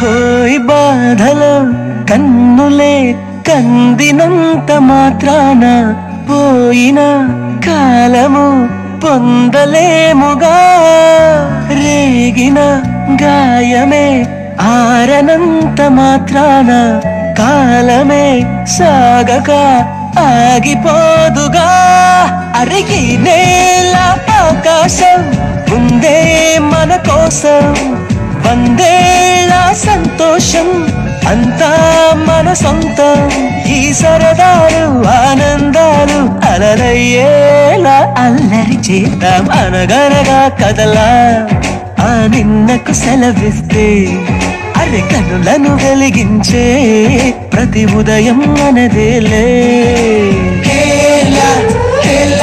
హోయ్ బాధలో కన్నులే కందినంత మాత్రాన పోయిన కాలము పొందలేముగా. రేగిన గాయమే ఆరనంత మాత్రాన కాలమే సాగక ఆగిపోదుగా. అరిగి నేల ఆకాశం ఉందే మన కోసం, వందేళ్ళ సంతోషం అంతా మన సొంతం. ఈ సరదాలు ఆనందాలు అలరయ్యేలా అల్లరి చేద్దాం అనగనగా కదలా. ఆ నిన్నకు సెలవిస్తే అరె కనులను వెలిగించే ప్రతి ఉదయం మనదేలే. హేలా హేలా